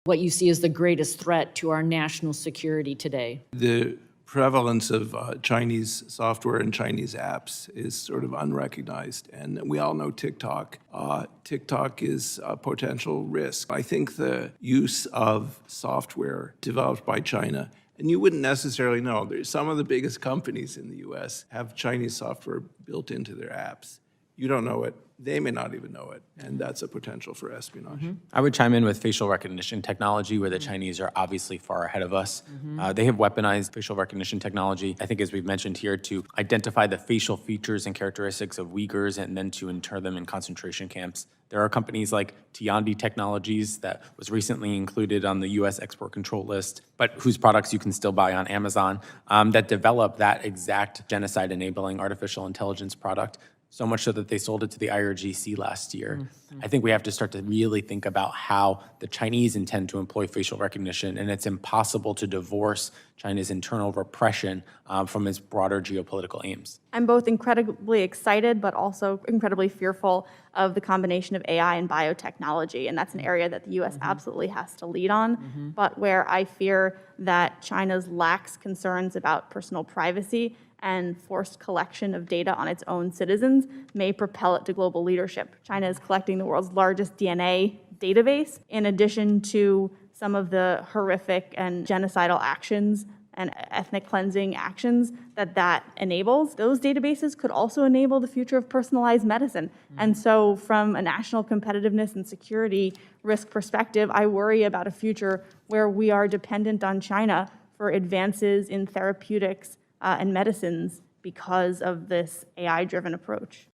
what you see as the greatest threat to our national security today? The prevalence of Chinese software and Chinese apps is sort of unrecognized, and we all know TikTok. TikTok is a potential risk. I think the use of software developed by China, and you wouldn't necessarily know, there's some of the biggest companies in the US have Chinese software built into their apps. You don't know it, they may not even know it, and that's a potential for espionage. I would chime in with facial recognition technology, where the Chinese are obviously far ahead of us. They have weaponized facial recognition technology, I think, as we've mentioned here, to identify the facial features and characteristics of Uyghurs and then to inter them in concentration camps. There are companies like Tiandi Technologies that was recently included on the U.S. export control list, but whose products you can still buy on Amazon, that develop that exact genocide-enabling artificial intelligence product. So much so that they sold it to the IRGC last year. I think we have to start to really think about how the Chinese intend to employ facial recognition, and it's impossible to divorce China's internal repression from its broader geopolitical aims. I'm both incredibly excited, but also incredibly fearful of the combination of AI and biotechnology, and that's an area that the U.S. absolutely has to lead on, but where I fear that China's lax concerns about personal privacy and forced collection of data on its own citizens may propel it to global leadership. China is collecting the world's largest DNA database, in addition to some of the horrific and genocidal actions and ethnic cleansing actions that enables. Those databases could also enable the future of personalized medicine. And so from a national competitiveness and security risk perspective, I worry about a future where we are dependent on China for advances in therapeutics and medicines because of this AI-driven approach.